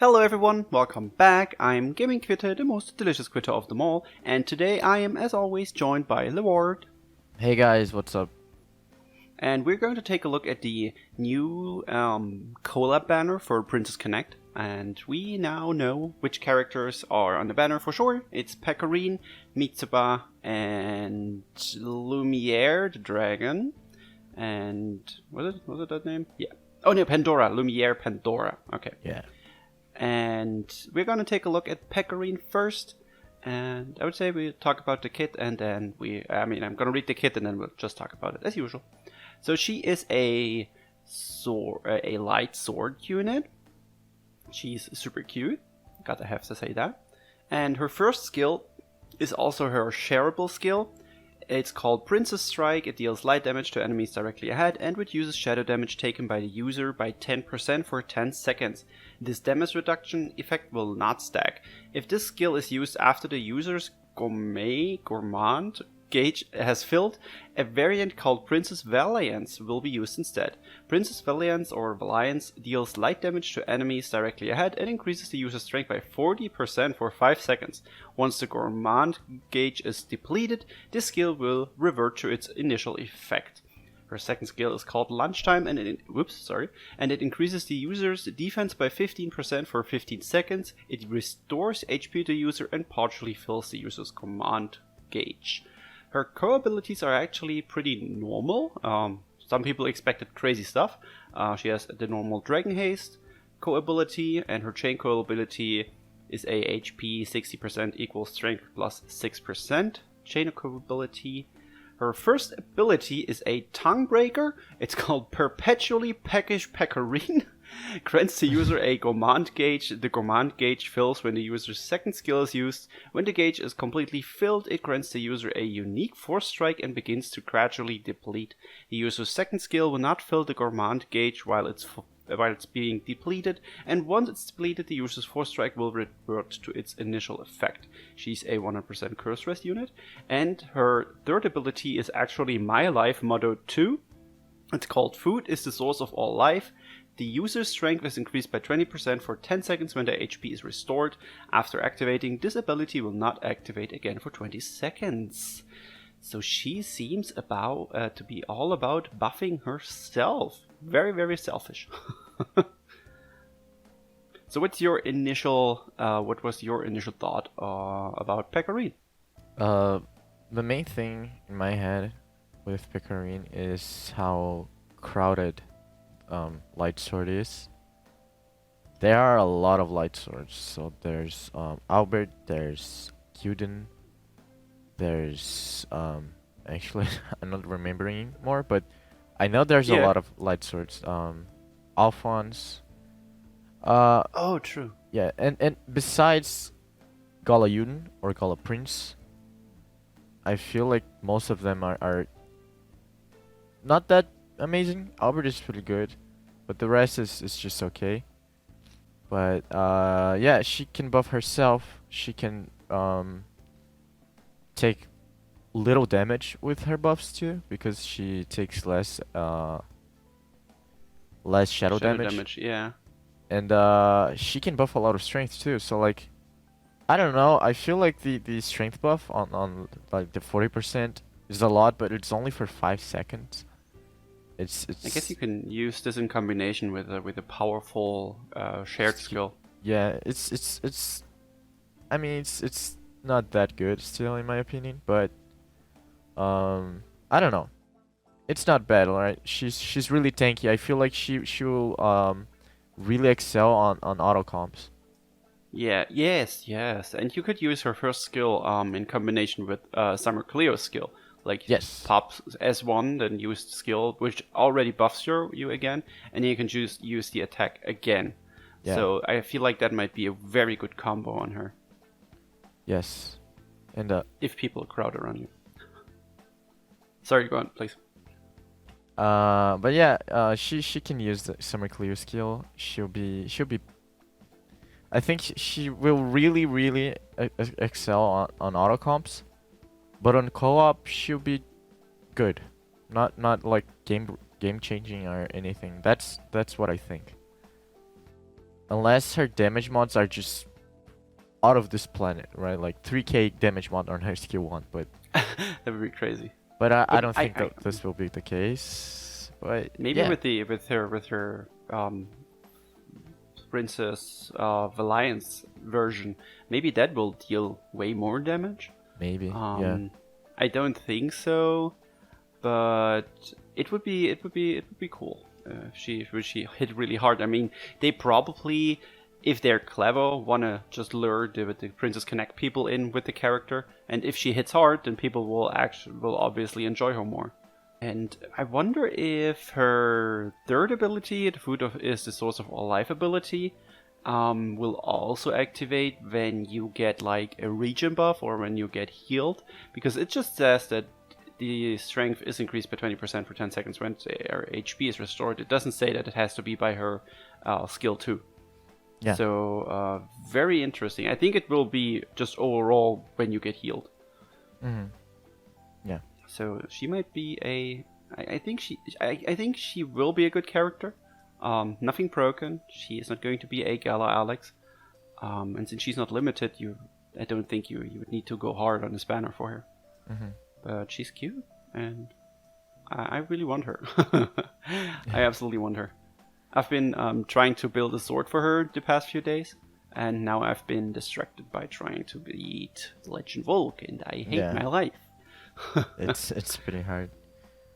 Hello everyone, welcome back. I'm Gaming Quitte, the most delicious Quitte of them all, and today I am as always joined by Lerart. Hey guys, what's up? And we're going to take a look at the new collab banner for Princess Connect. And we now know which characters are on the banner for sure. It's Pecorine, Mitsuba, and Lumiere the dragon. And was it that name? Yeah. Oh no, Pandora, Lumiere Pandora. Okay. Yeah. And we're going to take a look at Pecorine first. And I would say we talk about the kit and then I'm going to read the kit and then we'll just talk about it as usual. So she is a light sword unit. She's super cute. Gotta have to say that. And her first skill is also her shareable skill. It's called Princess Strike. It deals light damage to enemies directly ahead and reduces shadow damage taken by the user by 10% for 10 seconds. This damage reduction effect will not stack. If this skill is used after the user's gourmand gauge has filled, a variant called Princess Valiance will be used instead. Princess Valiance or Valiance deals light damage to enemies directly ahead and increases the user's strength by 40% for 5 seconds. Once the gourmand gauge is depleted, this skill will revert to its initial effect. Her second skill is called Lunchtime and it increases the user's defense by 15% for 15 seconds. It restores HP to the user and partially fills the user's command gauge. Her co-abilities are actually pretty normal. Some people expected crazy stuff. She has the normal Dragon Haste co-ability, and her chain co-ability is a HP 60% equals strength plus 6% chain co-ability. Her first ability is a Tongue Breaker. It's called Perpetually Peckish Pecorine. Grants the user a gourmand gauge. The gourmand gauge fills when the user's second skill is used. When the gauge is completely filled, it grants the user a unique force strike and begins to gradually deplete. The user's second skill will not fill the gourmand gauge while it's being depleted, and once it's depleted, the user's force strike will revert to its initial effect. She's a 100% curse rest unit, and her third ability is actually My Life Motto 2. It's called Food is the Source of All Life. The user's strength is increased by 20% for 10 seconds when their HP is restored. After activating, this ability will not activate again for 20 seconds. So she seems to be all about buffing herself. Very, very selfish. So what was your initial thought about Pecorine? The main thing in my head with Pecorine is how crowded light sword is. There are a lot of light swords. So there's Albert, there's Quitte, there's actually I'm not remembering more, but I know there's a lot of light swords. Alphonse. Oh, true. Yeah, and besides Gala or Gala Prince, I feel like most of them are not that amazing. Albert is pretty good, but the rest is just okay. But yeah, she can buff herself. She can take little damage with her buffs too, because she takes less shadow damage. Yeah. And she can buff a lot of strength too. So like, I don't know. I feel like the strength buff on like the 40% is a lot, but it's only for 5 seconds. It's. I guess you can use this in combination with a powerful shared skill. Yeah, it's. I mean, it's not that good still in my opinion, but I don't know. It's not bad, alright. She's really tanky. I feel like she will really excel on auto comps. Yeah, yes, and you could use her first skill in combination with Summer Cleo's skill. Like, yes, pop S1, then use the skill, which already buffs you again, and then you can use the attack again. Yeah. So I feel like that might be a very good combo on her. Yes, and if people crowd around you. Sorry, go on, please. But yeah, she can use the Summer Cleo skill. She'll be. I think she will really excel on auto comps. But on co-op, she'll be good, not like game changing or anything. That's what I think. unless her damage mods are just out of this planet, right? Like 3k damage mod on her skill 1, but That would be crazy. but I But don't think that this will be the case. But Maybe yeah, with her Princess Valiance version, maybe that will deal way more damage. maybe. Yeah. I don't think so, but it would be cool if she hit really hard. I mean, they probably, if they're clever, wanna just lure the Princess Connect people in with the character, and if she hits hard, then people will obviously enjoy her more. And I wonder if her third ability, the Food is the Source of All Life ability, will also activate when you get like a regen buff or when you get healed, because it just says that the strength is increased by 20% for 10 seconds when her HP is restored. It doesn't say that it has to be by her skill 2. Yeah. So very interesting. I think it will be just overall when you get healed. Yeah. So she might be I think she will be a good character. Nothing broken. She is not going to be a Gala Alex. And since she's not limited, I don't think you would need to go hard on this banner for her. But she's cute, and I really want her. I absolutely want her. I've been trying to build a sword for her the past few days, and now I've been distracted by trying to beat Legend Volk, and I hate my life. It's pretty hard.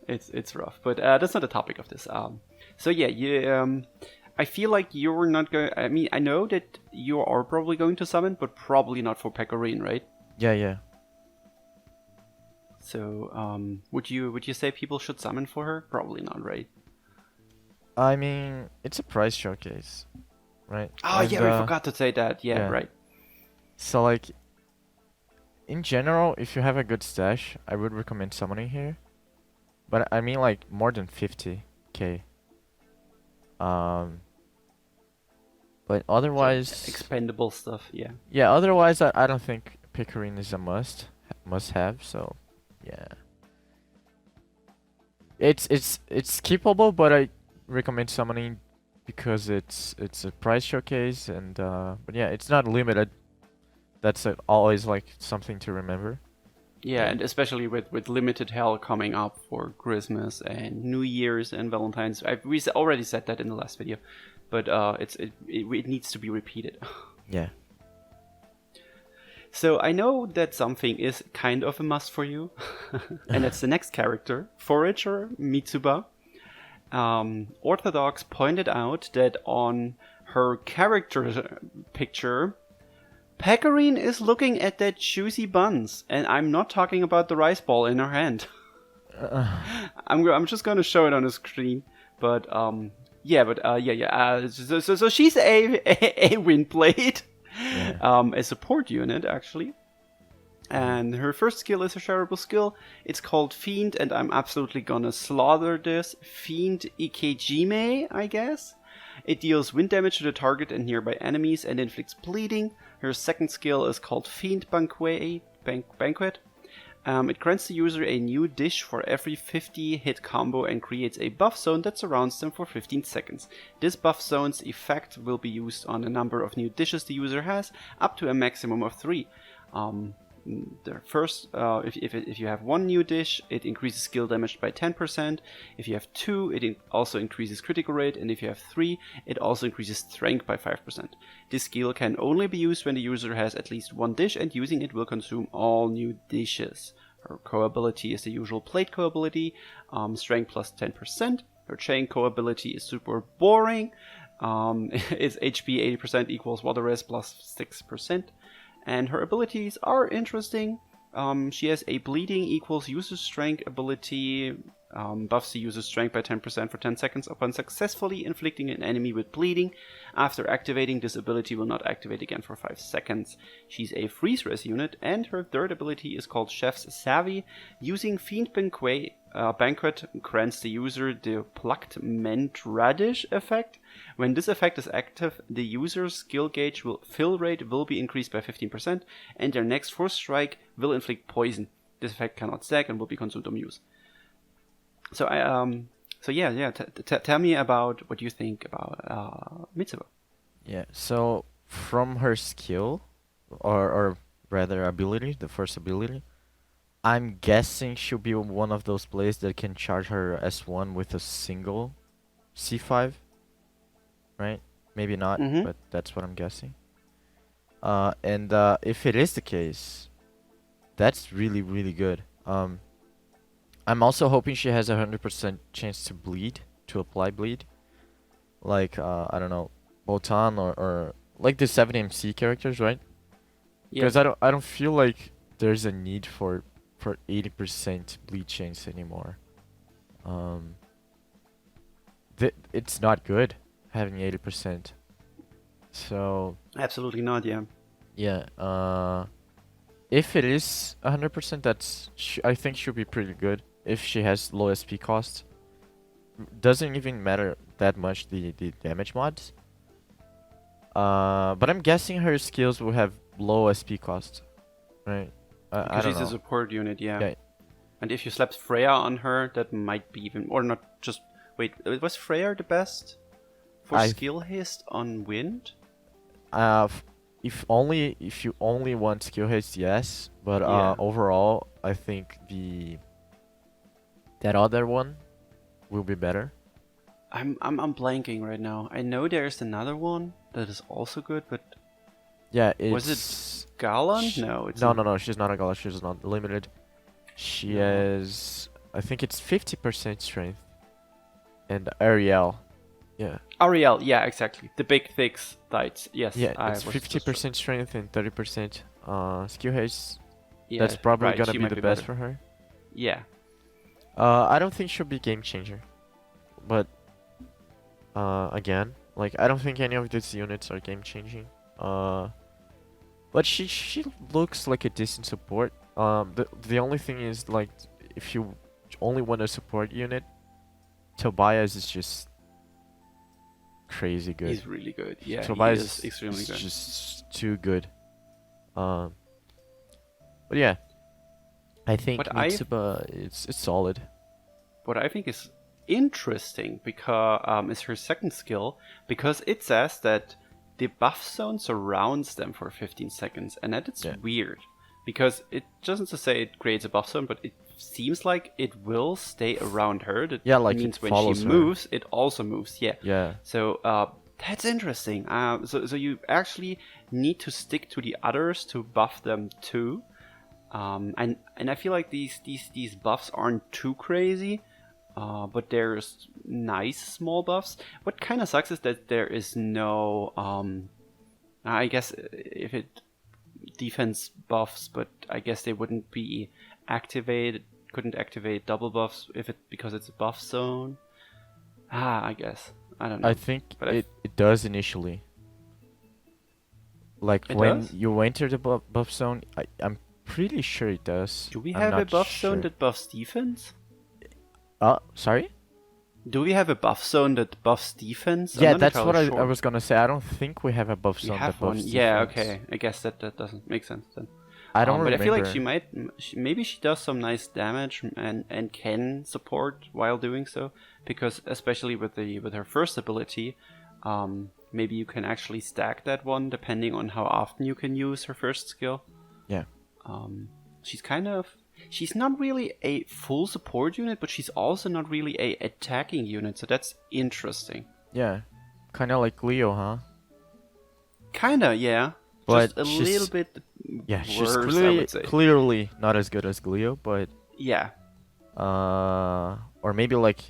It's rough, but that's not the topic of this. So yeah, I feel like you're not going. I mean, I know that you are probably going to summon, but probably not for Pecorine, right? Yeah. So, would you say people should summon for her? Probably not, right? I mean, it's a prize showcase, right? Oh, And, yeah, we forgot to say that. Yeah, right. So like, in general, if you have a good stash, I would recommend summoning here. But I mean like more than 50k. But otherwise, expendable stuff. Yeah. Yeah. Otherwise, I don't think Pecorine is a must have. So, yeah. It's keepable, but I recommend summoning because it's a prize showcase, and but yeah, it's not limited. That's always like something to remember. Yeah, and especially with limited hell coming up for Christmas and New Year's and Valentine's. We already said that in the last video, but it needs to be repeated. Yeah. So I know that something is kind of a must for you, and that's the next character, Forager Mitsuba. Orthodox pointed out that on her character picture, Pecorine is looking at that juicy buns, and I'm not talking about the rice ball in her hand. I'm just gonna show it on the screen, but So she's a wind blade, a support unit actually, and her first skill is a shareable skill. It's called Fiend, and I'm absolutely gonna slaughter this Fiend Ikejime, I guess. It deals wind damage to the target and nearby enemies and inflicts bleeding. Her second skill is called Fiend Banquet. It grants the user a new dish for every 50 hit combo and creates a buff zone that surrounds them for 15 seconds. This buff zone's effect will be used on the number of new dishes the user has, up to a maximum of 3. The first, if you have 1 new dish, it increases skill damage by 10%. If you have 2, it also increases critical rate, and if you have 3, it also increases strength by 5%. This skill can only be used when the user has at least 1 dish, and using it will consume all new dishes. Her co-ability is the usual plate co-ability, strength plus 10%. Her chain co-ability is super boring. Its HP 80% equals water rest plus 6%. And her abilities are interesting. She has a bleeding equals user strength ability. Buffs the user's strength by 10% for 10 seconds upon successfully inflicting an enemy with bleeding. After activating, this ability will not activate again for 5 seconds. She's a freeze res unit, and her third ability is called Chef's Savvy. Using Fiend Banquet grants the user the Plucked Mint Radish effect. When this effect is active, the user's skill gauge fill rate will be increased by 15%, and their next force strike will inflict poison. This effect cannot stack and will be consumed on use. So tell me about what you think about Mitsuba. Yeah, so from her skill, or rather ability, the first ability, I'm guessing she'll be one of those players that can charge her S1 with a single C5, right? Maybe not, Mm-hmm. but that's what I'm guessing. And if it is the case, that's really, really good. I'm also hoping she has a 100% chance to bleed, to apply bleed. Like, I don't know, Botan or like the 7MC characters, right? Because Yes. I don't feel like there's a need for 80% bleed chance anymore. Um, it's not good having 80%. So Absolutely not. Yeah. yeah, if it is 100%, I think she'll be pretty good if she has low SP cost. Doesn't even matter that much the damage mods. But I'm guessing her skills will have low SP cost, right? I Because don't she's a know. support unit. Yeah. Yeah, And if you slap Freya on her, that might be even, or not just. Wait, was Freya the best for I skill haste on wind? if you only want skill haste, yes. But Yeah. overall, I think that other one will be better. I'm blanking right now. I know there's another one that is also good, but Yeah, was it's it Galan? No, it's no, not. no, no. She's not a Gala. She's not limited. She No. has, I think it's 50% strength. And Ariel, yeah, Ariel, yeah, exactly. The big thick tights. Yes, yeah, I it's was just 50% strength and 30% skill haste. yeah, That's probably right. gonna She be might the be best better. for her. Yeah, I don't think she'll be game changer, but again, like I don't think any of these units are game changing. But she looks like a decent support. The only thing is like if you only want a support unit, Tobias is just crazy good. he's really good. Yeah, he Tobias is extremely is good. just too good. Um, but yeah, I think What I Mitsuba it's solid. what I think is interesting because is her second skill because it says that the buff zone surrounds them for 15 seconds, and that is Yeah. weird because it doesn't just say it creates a buff zone, but it seems like it will stay around her. That Yeah, like means it when she follows her. moves, it also moves. Yeah. Yeah. So that's interesting. So you actually need to stick to the others to buff them too. And I feel like these buffs aren't too crazy. But there's nice small buffs. What kind of sucks is that there is no, I guess if it defense buffs, but I guess they wouldn't be activated, couldn't activate double buffs if it because it's a buff zone. I guess I don't know. I think But it does initially. Like it when does. you enter the buff zone, I'm pretty sure it does. Do we I'm have a not buff sure. zone that buffs defense? Sorry? Do we have a buff zone that buffs defense? Yeah, I'm not that's entirely what I sure. was gonna say. I don't think we have a buff We zone have that buffs one. Yeah, defense. okay. I guess that doesn't make sense then. I don't But remember. I feel like she might, maybe she does some nice damage and can support while doing so, because especially with her first ability, maybe you can actually stack that one depending on how often you can use her first skill. Yeah. She's not really a full support unit, but she's also not really a attacking unit, so that's interesting. Yeah. Kind of like Leo, huh? Kinda, yeah. But Just a little bit she's worse, I would say. clearly not as good as Gleo, but Yeah. or maybe like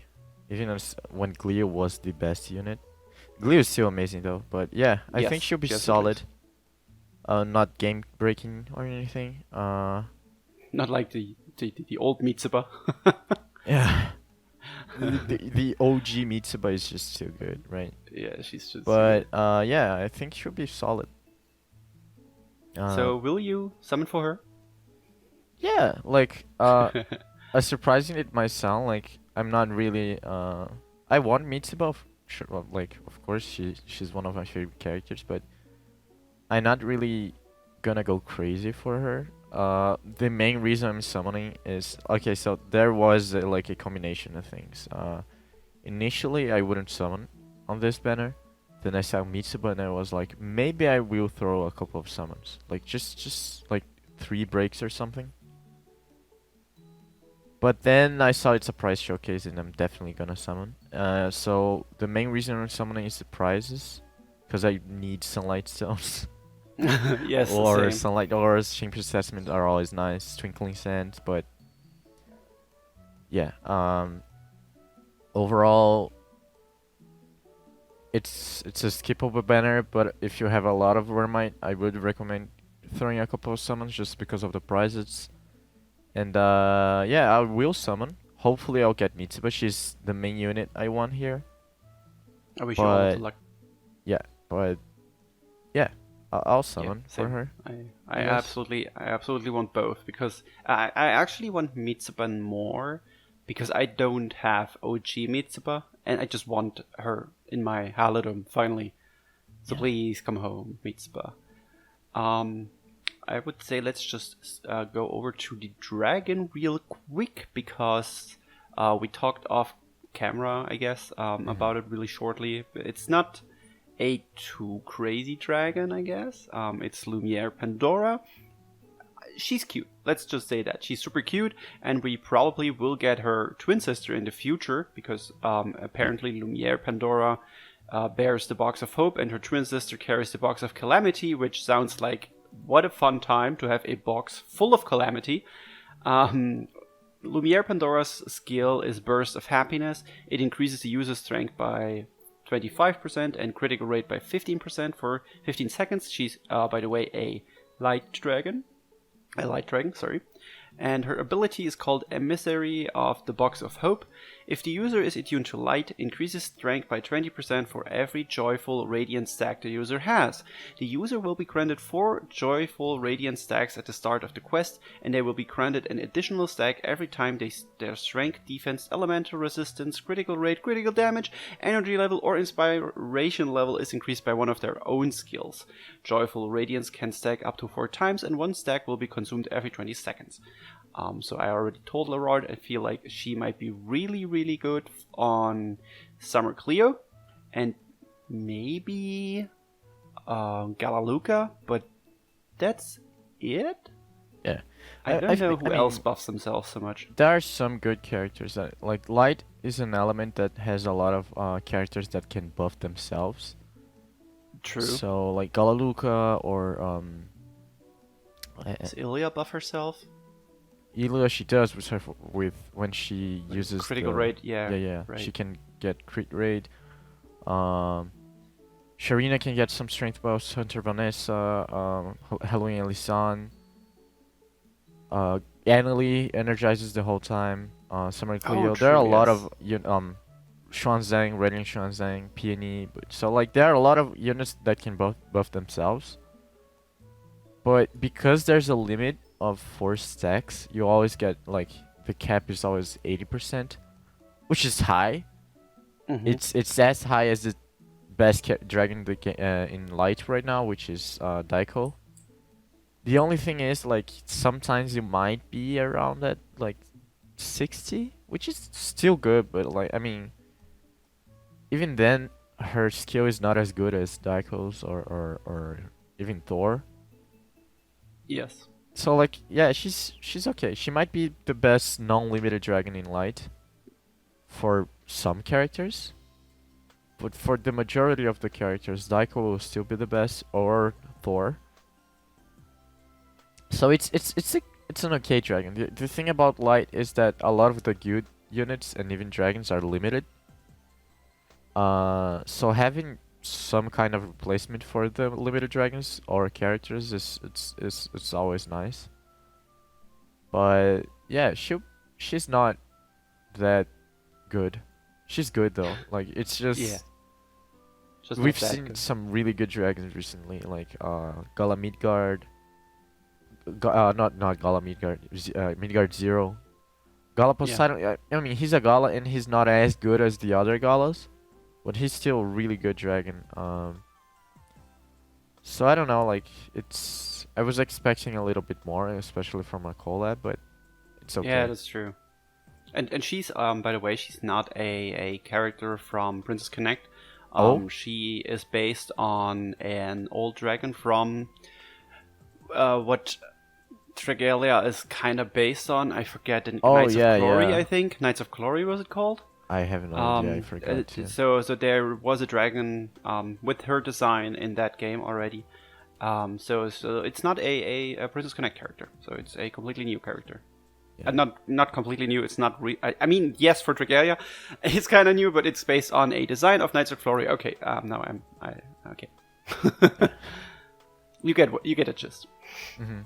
even when Gleo was the best unit. Gleo is still amazing though, but yeah, I Yes, think she'll be yes, it solid. is. Not game breaking or anything. Not like the old Mitsuba. Yeah. The OG Mitsuba is just too good, right? Yeah, she's just. But yeah, I think she'll be solid. So will you summon for her? Yeah, like as surprising it might sound, like I'm not really I want Mitsuba, sure, well, like of course she's one of my favorite characters, but I'm not really gonna go crazy for her. The main reason I'm summoning is okay. So there was like a combination of things. Initially I wouldn't summon on this banner, then I saw Mitsuba and I was like, maybe I will throw a couple of summons. Like, just like 3 breaks or something. But then I saw it's a prize showcase and I'm definitely gonna summon. So the main reason I'm summoning is the prizes. Because I need sunlight stones. Yes, Or same. sunlight ores, Champion Assessment are always nice, Twinkling Sands, but yeah, overall it's a skippable banner, but if you have a lot of Vermite, I would recommend throwing a couple of summons just because of the prizes. And yeah, I will summon. Hopefully I'll get Mitsuba, she's the main unit I want here. I wish you all the luck. Yeah, but yeah, I'll summon for same. her. I absolutely want both, because I actually want Mitsuba more because I don't have OG Mitsuba and I just want her in my Halidom finally. So please come home, Mitsuba. I would say let's just go over to the dragon real quick, because we talked off camera, I guess, about it really shortly. It's not a too crazy dragon, I guess. It's Lumiere Pandora. She's cute. Let's just say that. She's super cute, and we probably will get her twin sister in the future, because apparently Lumiere Pandora bears the Box of Hope, and her twin sister carries the Box of Calamity, which sounds like what a fun time to have a box full of calamity. Lumiere Pandora's skill is Burst of Happiness. It increases the user's strength by 25% and critical rate by 15% for 15 seconds. She's, by the way, a light dragon, sorry. And her ability is called Emissary of the Box of Hope. If the user is attuned to light, increases strength by 20% for every joyful radiant stack the user has. The user will be granted 4 joyful radiant stacks at the start of the quest, and they will be granted an additional stack every time their strength, defense, elemental resistance, critical rate, critical damage, energy level, or inspiration level is increased by one of their own skills. Joyful radiance can stack up to 4 times, and 1 stack will be consumed every 20 seconds. So I already told Lerart, I feel like she might be really, really good on Summer Cleo, and maybe Galaluka, but that's it? Yeah. I don't know who else buffs themselves so much. There are some good characters that, like, light is an element that has a lot of characters that can buff themselves. True. So, like Galaluka or Does Ilya buff herself? Ilya, she does with when she uses critical rate. Yeah. Right. She can get crit rate. Sharina can get some strength buffs. Hunter Vanessa, Halloween Elisan. Annalie energizes the whole time. Summer Cleo. There are a lot of Xuanzang, Radiant Xuanzang, Peony. So like there are a lot of units that can buff themselves. But because there's a limit of 4 stacks, you always get, like, the cap is always 80%, which is high. It's as high as the best dragon in light right now, which is Daiko. The only thing is, like, sometimes you might be around at, like, 60, which is still good, but, like, I mean, even then, her skill is not as good as Daiko's or even Thor. Yes. So, like, yeah, she's okay. She might be the best non-limited dragon in light for some characters, but for the majority of the characters, Daiko will still be the best, or Thor. So it's an okay dragon. The thing about light is that a lot of the good units and even dragons are limited. So having some kind of replacement for the limited dragons or characters it's always nice. But yeah, she's not that good. She's good though. Like it's just we've seen some really good dragons recently, like Gala Midgard. Not Gala Midgard. Midgard Zero. Gala Poseidon. I mean, he's a Gala and he's not as good as the other Galas. But he's still a really good dragon. So I don't know, like I was expecting a little bit more, especially from a collab, but it's okay. Yeah, that's true. And she's by the way, she's not a character from Princess Connect. She is based on an old dragon from what Dragalia is kind of based on. I forget. Knights of Glory, I think. Knights of Glory was it called? I have no idea. I forgot. So there was a dragon with her design in that game already. So it's not a Princess Connect character. So it's a completely new character. Yeah. Not completely new. It's not. I mean, yes, for Dragalia, it's kind of new, but it's based on a design of Knights of Glory. Okay. Now okay. You get a gist. Mm-hmm.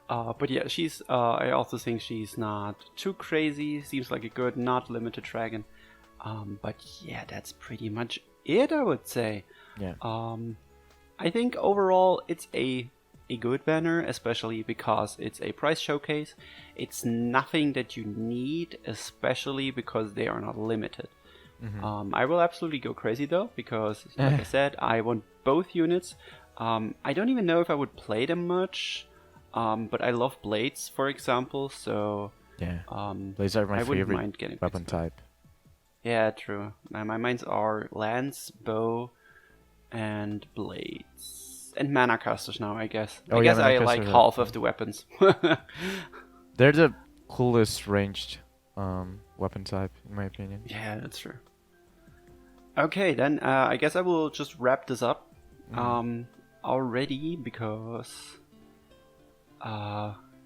But yeah, she's. I also think she's not too crazy. Seems like a good, not limited dragon. But yeah, that's pretty much it, I would say. Yeah. I think overall it's a good banner, especially because it's a price showcase. It's nothing that you need, especially because they are not limited. Mm-hmm. I will absolutely go crazy though, because like I said, I want both units. I don't even know if I would play them much. But I love blades, for example, so... Yeah, blades are my favorite mind getting weapon type. Yeah, true. My mines are lance, bow, and blades. And mana casters now, I guess. I guess I like half of the weapons. They're the coolest ranged weapon type, in my opinion. Yeah, that's true. Okay, then I guess I will just wrap this up already, because...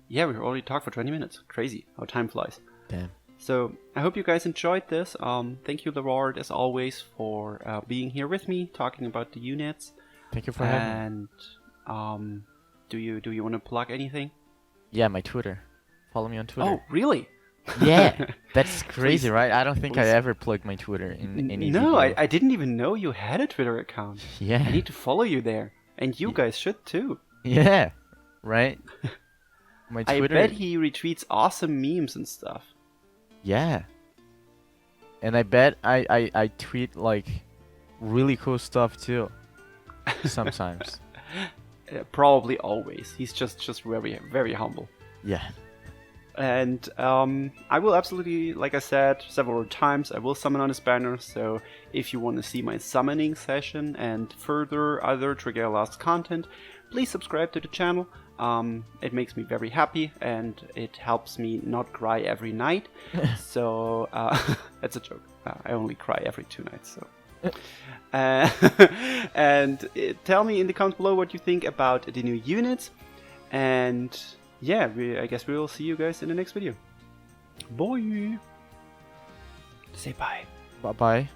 yeah, we already talked for 20 minutes. Crazy how time flies. Damn. So I hope you guys enjoyed this. Thank you, Lerart, as always, for being here with me, talking about the units. Thank you for having me. And do you want to plug anything? Yeah, my Twitter. Follow me on Twitter. Oh, really? Yeah, that's crazy, Please. right? I don't think I ever plugged my Twitter in any No, video. I didn't even know you had a Twitter account. Yeah. I need to follow you there. And you guys should too. Yeah, right? My Twitter... I bet he retweets awesome memes and stuff. Yeah. And I bet I tweet, like, really cool stuff too. Sometimes. Probably always. He's just very, very humble. Yeah. And I will absolutely, like I said several times, I will summon on his banner. So if you want to see my summoning session and further other Dragalia Lost content, please subscribe to the channel. It makes me very happy and it helps me not cry every night. So that's a joke. I only cry every 2 nights. So. And tell me in the comments below what you think about the new units. And yeah, I guess we will see you guys in the next video. Bye. Say bye. Bye-bye.